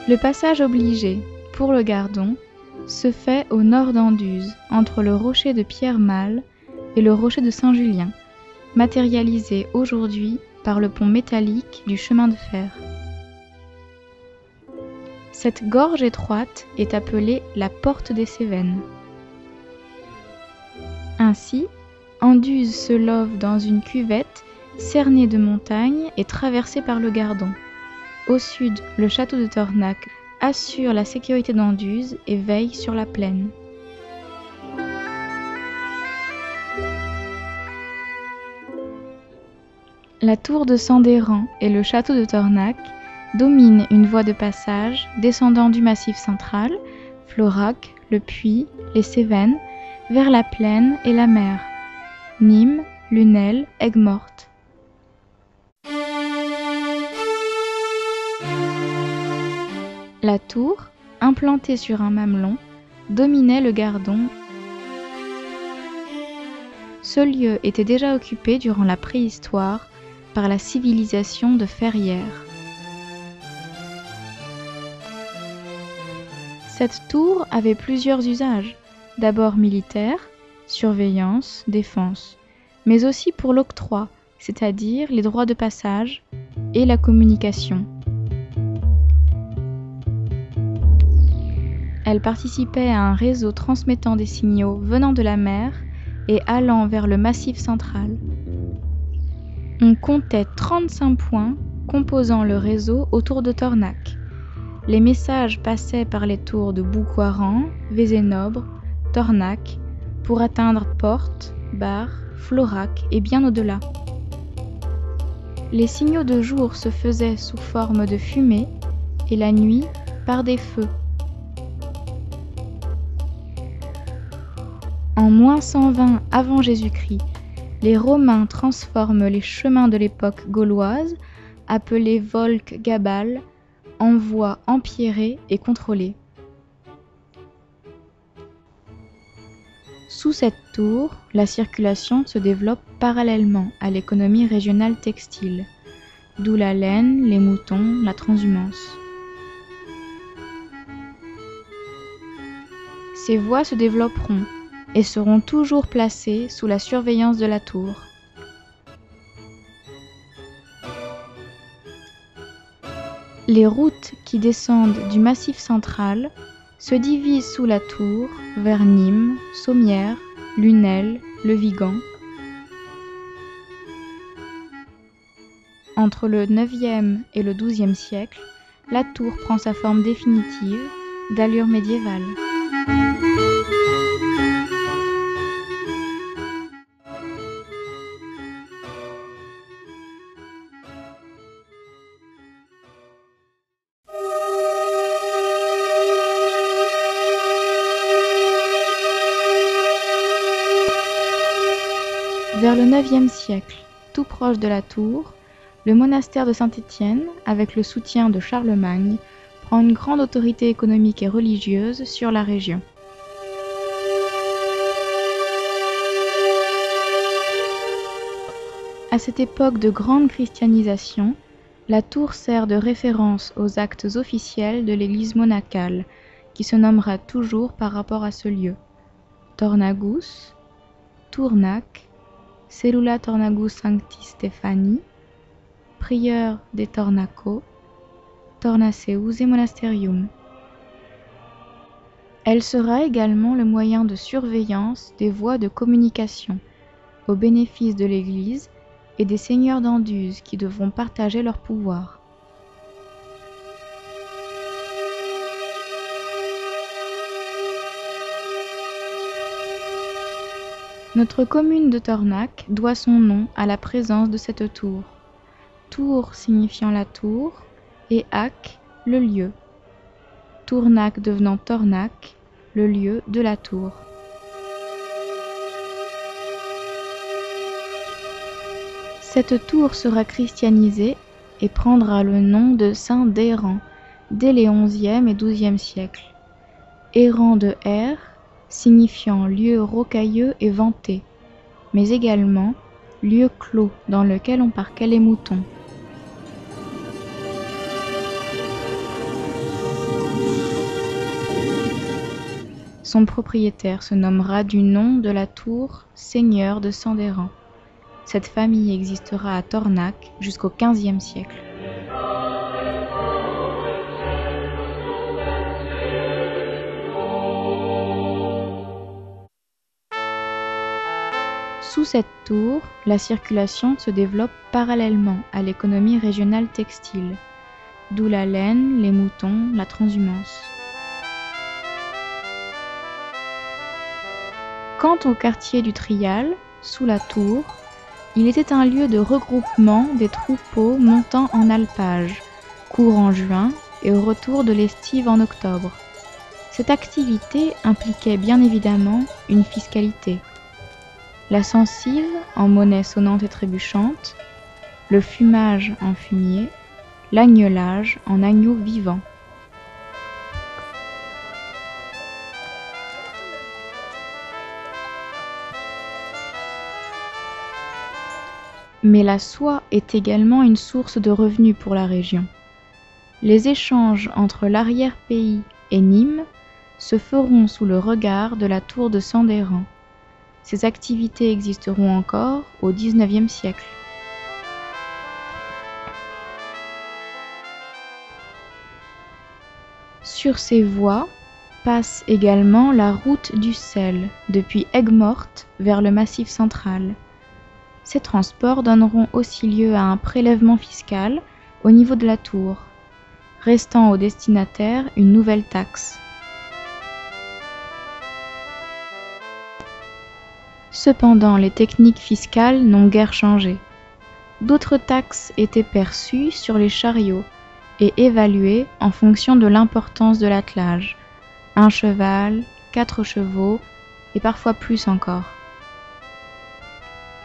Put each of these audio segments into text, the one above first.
Le passage obligé, pour le Gardon, se fait au nord d'Anduze, entre le rocher de Pierre-Mâle et le rocher de Saint-Julien, matérialisé aujourd'hui par le pont métallique du chemin de fer. Cette gorge étroite est appelée la porte des Cévennes. Ainsi, Anduze se love dans une cuvette cernée de montagnes et traversée par le Gardon. Au sud, le château de Tornac assure la sécurité d'Anduze et veille sur la plaine. La tour de Sandéran et le château de Tornac dominent une voie de passage descendant du massif central, Florac, le Puy, les Cévennes, vers la plaine et la mer, Nîmes, Lunel, Aigues-Mortes. La tour, implantée sur un mamelon, dominait le Gardon. Ce lieu était déjà occupé durant la préhistoire par la civilisation de Ferrières. Cette tour avait plusieurs usages, d'abord militaires, surveillance, défense, mais aussi pour l'octroi, c'est-à-dire les droits de passage et la communication. Elle participait à un réseau transmettant des signaux venant de la mer et allant vers le massif central. On comptait 35 points composant le réseau autour de Tornac. Les messages passaient par les tours de Boucoiran, Vézénobre, Tornac, pour atteindre Portes, Bar, Florac et bien au-delà. Les signaux de jour se faisaient sous forme de fumée et la nuit par des feux. En -120 avant Jésus-Christ, les Romains transforment les chemins de l'époque gauloise, appelés Volques Gabales, en voies empierrées et contrôlées. Sous cette tour, la circulation se développe parallèlement à l'économie régionale textile, d'où la laine, les moutons, la transhumance. Ces voies se développeront et seront toujours placées sous la surveillance de la tour. Les routes qui descendent du massif central se divisent sous la tour vers Nîmes, Sommières, Lunel, Le Vigan. Entre le IXe et le XIIe siècle, la tour prend sa forme définitive, d'allure médiévale. Vers le IXe siècle, tout proche de la tour, le monastère de Saint-Étienne, avec le soutien de Charlemagne, prend une grande autorité économique et religieuse sur la région. À cette époque de grande christianisation, la tour sert de référence aux actes officiels de l'église monacale, qui se nommera toujours par rapport à ce lieu. Tornagus, Tournac, Cellula Tornagus Sancti Stephani, Prieur des Tornacos, Tornaceus et Monasterium. Elle sera également le moyen de surveillance des voies de communication, au bénéfice de l'Église et des seigneurs d'Anduze qui devront partager leur pouvoir. Notre commune de Tornac doit son nom à la présence de cette tour. Tour signifiant la tour et Ac, le lieu. Tournac devenant Tornac, le lieu de la tour. Cette tour sera christianisée et prendra le nom de Saint-Deyran dès les XIe et XIIe siècles. Errant de air, signifiant lieu rocailleux et venté, mais également lieu clos dans lequel on parquait les moutons. Son propriétaire se nommera du nom de la tour seigneur de Sandéran. Cette famille existera à Tornac jusqu'au XVe siècle. Sous cette tour, la circulation se développe parallèlement à l'économie régionale textile, d'où la laine, les moutons, la transhumance. Quant au quartier du Trial, sous la tour, il était un lieu de regroupement des troupeaux montant en alpage, court en juin et au retour de l'estive en octobre. Cette activité impliquait bien évidemment une fiscalité. La censive en monnaie sonnante et trébuchante, le fumage en fumier, l'agnelage en agneau vivant. Mais la soie est également une source de revenus pour la région. Les échanges entre l'arrière-pays et Nîmes se feront sous le regard de la tour de Sandéran. Ces activités existeront encore au XIXe siècle. Sur ces voies passe également la route du sel, depuis Aigues-Mortes vers le Massif central. Ces transports donneront aussi lieu à un prélèvement fiscal au niveau de la tour, restant au destinataire une nouvelle taxe. Cependant, les techniques fiscales n'ont guère changé. D'autres taxes étaient perçues sur les chariots et évaluées en fonction de l'importance de l'attelage, 1 cheval, 4 chevaux et parfois plus encore.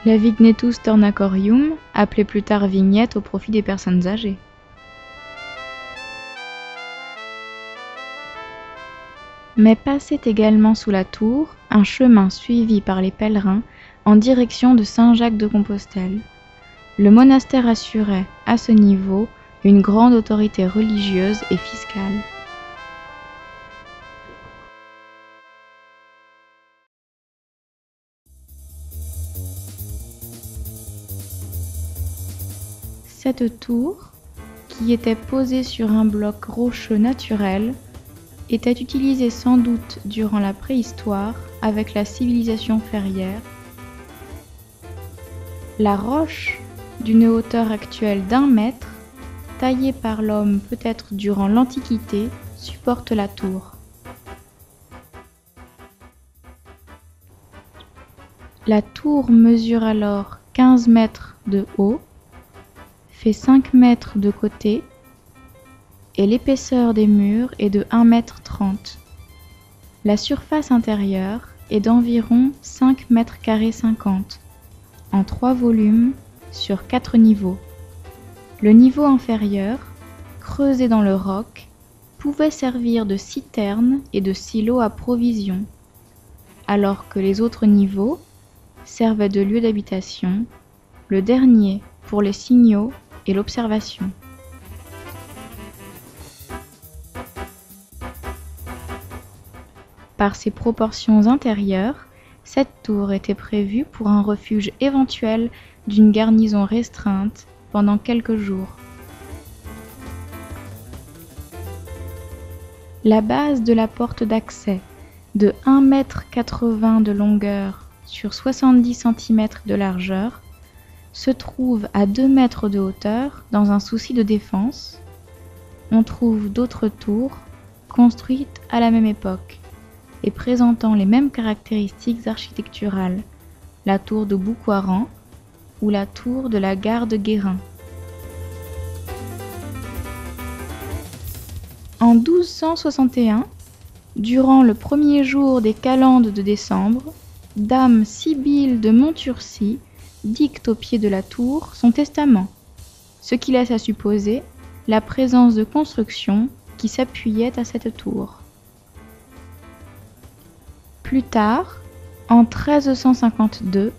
La vignetus tornacorium, appelée plus tard vignette au profit des personnes âgées. Mais passait également sous la tour un chemin suivi par les pèlerins en direction de Saint-Jacques-de-Compostelle. Le monastère assurait, à ce niveau, une grande autorité religieuse et fiscale. Cette tour, qui était posée sur un bloc rocheux naturel, était utilisée sans doute durant la préhistoire avec la civilisation ferrière. La roche, d'une hauteur actuelle d'1 mètre, taillée par l'homme peut-être durant l'Antiquité, supporte la tour. La tour mesure alors 15 mètres de haut, fait 5 mètres de côté et l'épaisseur des murs est de 1,30 m. La surface intérieure est d'environ 5,50 m, en 3 volumes sur 4 niveaux. Le niveau inférieur, creusé dans le roc, pouvait servir de citerne et de silo à provisions, alors que les autres niveaux servaient de lieu d'habitation, le dernier pour les signaux et l'observation. Par ses proportions intérieures, cette tour était prévue pour un refuge éventuel d'une garnison restreinte pendant quelques jours. La base de la porte d'accès, de 1,80 m de longueur sur 70 cm de largeur, se trouve à 2 mètres de hauteur dans un souci de défense. On trouve d'autres tours construites à la même époque et présentant les mêmes caractéristiques architecturales, la tour de Boucoiran ou la tour de la gare de Guérin. En 1261, durant le premier jour des calendes de décembre, Dame Sibylle de Monturcy dicte au pied de la tour son testament, ce qui laisse à supposer la présence de constructions qui s'appuyaient à cette tour. Plus tard, en 1352,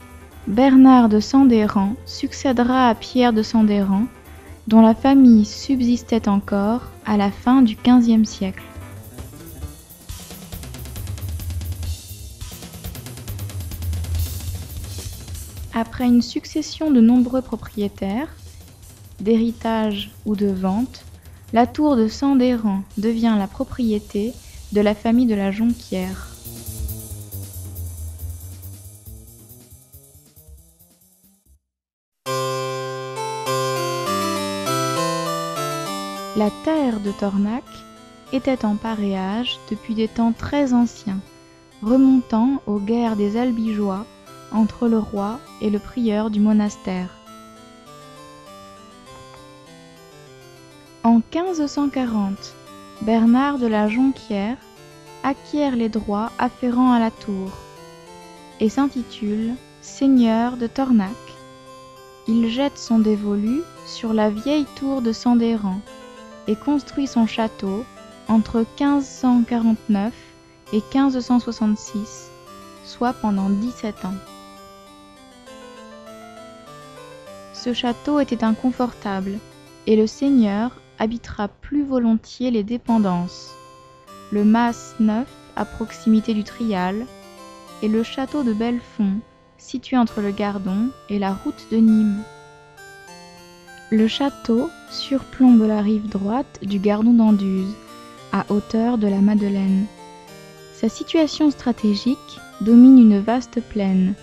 Bernard de Sandéran succédera à Pierre de Sandéran, dont la famille subsistait encore à la fin du XVe siècle. Après une succession de nombreux propriétaires, d'héritage ou de vente, la tour de Sandéran devient la propriété de la famille de la Jonquière. La terre de Tornac était en paréage depuis des temps très anciens, remontant aux guerres des Albigeois entre le roi et le prieur du monastère. En 1540, Bernard de la Jonquière acquiert les droits afférents à la tour et s'intitule Seigneur de Tornac. Il jette son dévolu sur la vieille tour de Sandéran et construit son château entre 1549 et 1566, soit pendant 17 ans. Ce château était inconfortable et le seigneur habitera plus volontiers les dépendances, le mas neuf à proximité du Trial et le château de Belfond, situé entre le Gardon et la route de Nîmes. Le château surplombe la rive droite du Gardon d'Anduze, à hauteur de la Madeleine. Sa situation stratégique domine une vaste plaine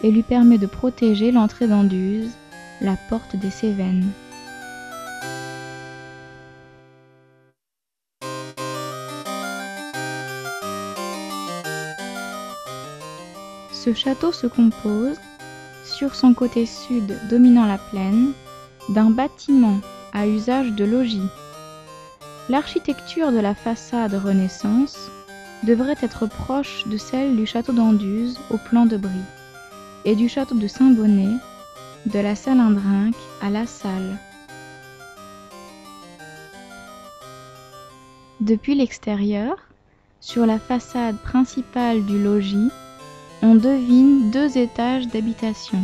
et lui permet de protéger l'entrée d'Anduze, la porte des Cévennes. Ce château se compose, sur son côté sud dominant la plaine, d'un bâtiment à usage de logis. L'architecture de la façade Renaissance devrait être proche de celle du château d'Anduze au plan de Brie et du château de Saint-Bonnet, de la Salindrinque à la Salle. Depuis l'extérieur, sur la façade principale du logis, on devine 2 étages d'habitation.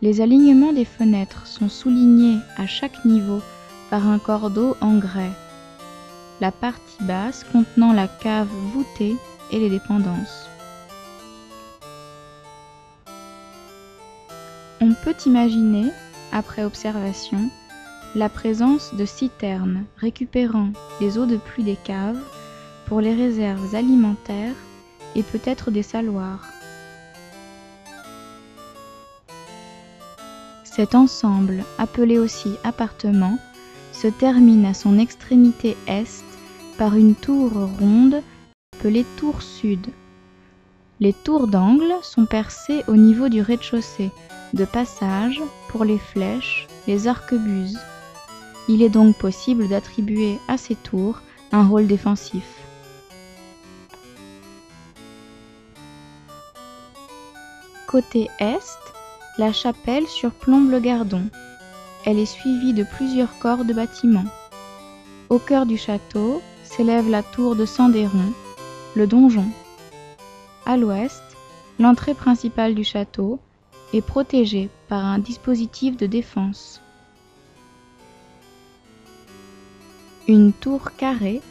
Les alignements des fenêtres sont soulignés à chaque niveau par un cordeau en grès, la partie basse contenant la cave voûtée et les dépendances. On peut imaginer, après observation, la présence de citernes récupérant les eaux de pluie des caves pour les réserves alimentaires et peut-être des saloirs. Cet ensemble, appelé aussi appartement, se termine à son extrémité est par une tour ronde appelée tour sud. Les tours d'angle sont percées au niveau du rez-de-chaussée, de passage pour les flèches, les arquebuses. Il est donc possible d'attribuer à ces tours un rôle défensif. Côté est, la chapelle surplombe le Gardon. Elle est suivie de plusieurs corps de bâtiments. Au cœur du château s'élève la tour de Sandéran, le donjon. À l'ouest, l'entrée principale du château est protégée par un dispositif de défense. Une tour carrée,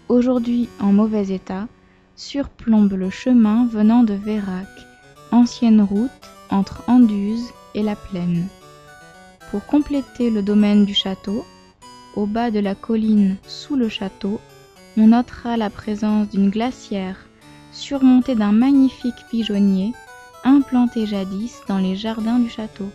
aujourd'hui en mauvais état, surplombe le chemin venant de Vérac, ancienne route entre Anduze et la Plaine. Pour compléter le domaine du château, au bas de la colline sous le château, on notera la présence d'une glacière surmontée d'un magnifique pigeonnier implanté jadis dans les jardins du château.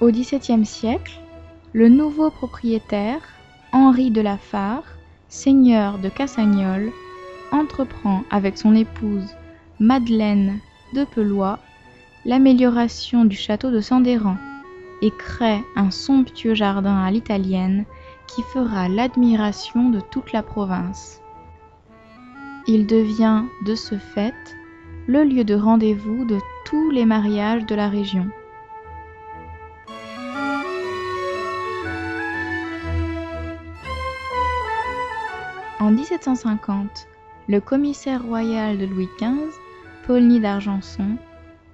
Au XVIIe siècle, le nouveau propriétaire, Henri de la Fare, seigneur de Cassagnole, entreprend avec son épouse Madeleine de Pelois l'amélioration du château de Sandéran et crée un somptueux jardin à l'italienne qui fera l'admiration de toute la province. Il devient, de ce fait, le lieu de rendez-vous de tous les mariages de la région. En 1750, le commissaire royal de Louis XV, Paulny d'Argenson,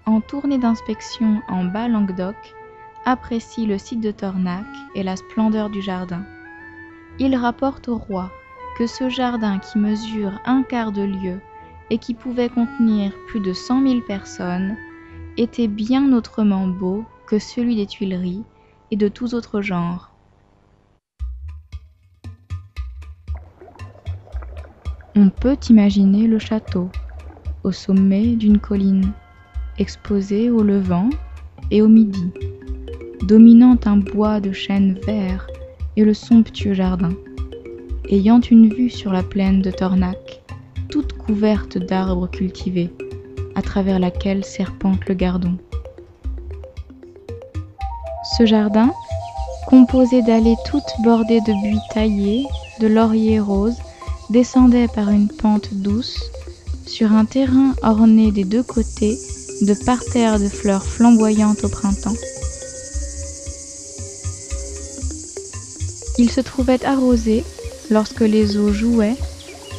en tournée d'inspection en Bas-Languedoc, apprécie le site de Tornac et la splendeur du jardin. Il rapporte au roi que ce jardin qui mesure un quart de lieue et qui pouvait contenir plus de 100 000 personnes était bien autrement beau que celui des Tuileries et de tous autres genres. On peut imaginer le château, au sommet d'une colline, exposé au levant et au midi, dominant un bois de chênes verts et le somptueux jardin, ayant une vue sur la plaine de Tornac, toute couverte d'arbres cultivés, à travers laquelle serpente le Gardon. Ce jardin, composé d'allées toutes bordées de buis taillés, de lauriers roses, descendait par une pente douce sur un terrain orné des deux côtés de parterres de fleurs flamboyantes au printemps. Il se trouvait arrosé, lorsque les eaux jouaient,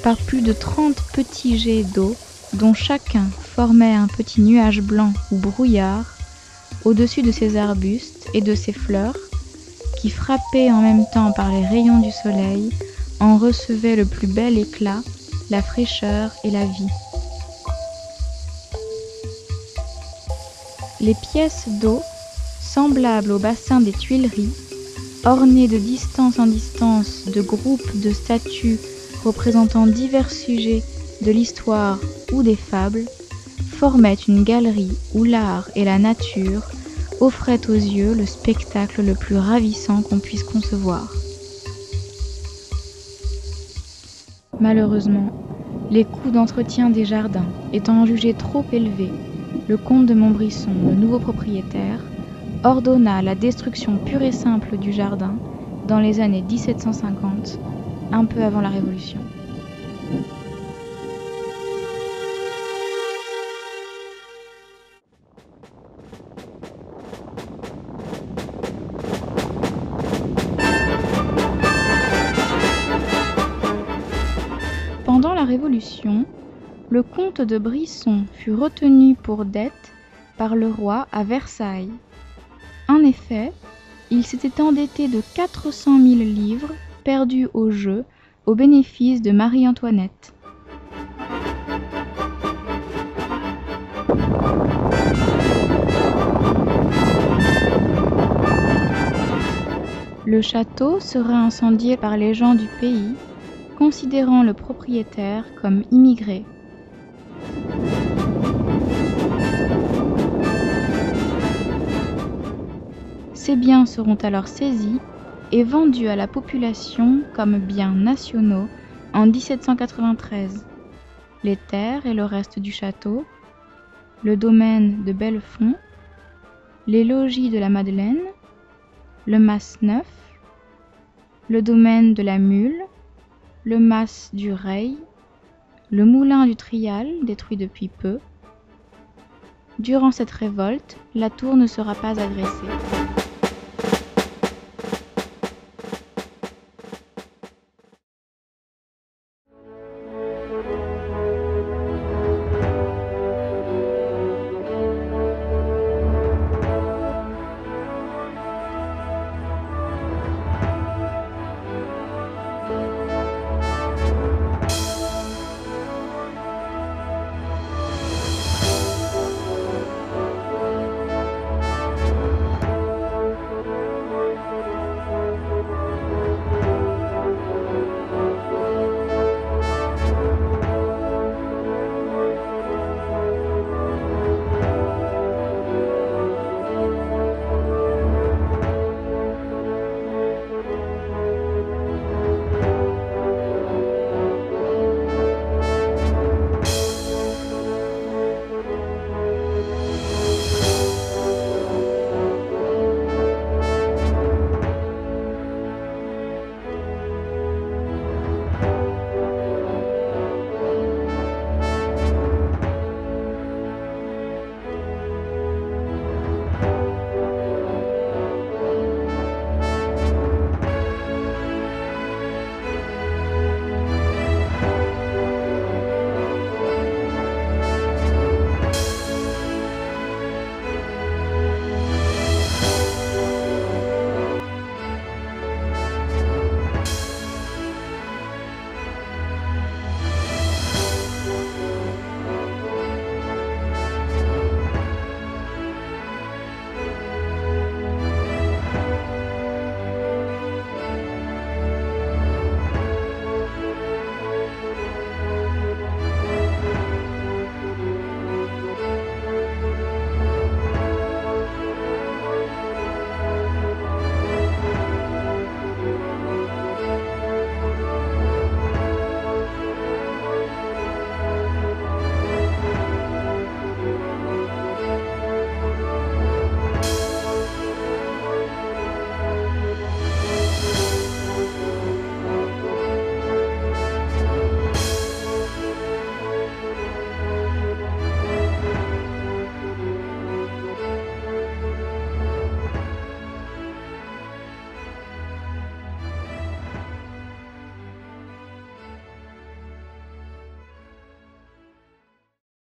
par plus de 30 petits jets d'eau dont chacun formait un petit nuage blanc ou brouillard au-dessus de ces arbustes et de ces fleurs qui, frappés en même temps par les rayons du soleil, en recevaient le plus bel éclat, la fraîcheur et la vie. Les pièces d'eau, semblables au bassin des Tuileries, ornées de distance en distance de groupes de statues représentant divers sujets de l'histoire ou des fables, formaient une galerie où l'art et la nature offraient aux yeux le spectacle le plus ravissant qu'on puisse concevoir. Malheureusement, les coûts d'entretien des jardins étant jugés trop élevés, le comte de Montbrisson, le nouveau propriétaire, ordonna la destruction pure et simple du jardin dans les années 1750, un peu avant la Révolution. Pendant la Révolution, le comte de Brisson fut retenu pour dette par le roi à Versailles. En effet, il s'était endetté de 400 000 livres perdus au jeu au bénéfice de Marie-Antoinette. Le château sera incendié par les gens du pays, considérant le propriétaire comme immigré. Ces biens seront alors saisis et vendus à la population comme biens nationaux en 1793. Les terres et le reste du château, le domaine de Bellefond, les logis de la Madeleine, le mas neuf, le domaine de la Mule, le mas du Reil, le moulin du Trial, détruit depuis peu. Durant cette révolte, la tour ne sera pas agressée.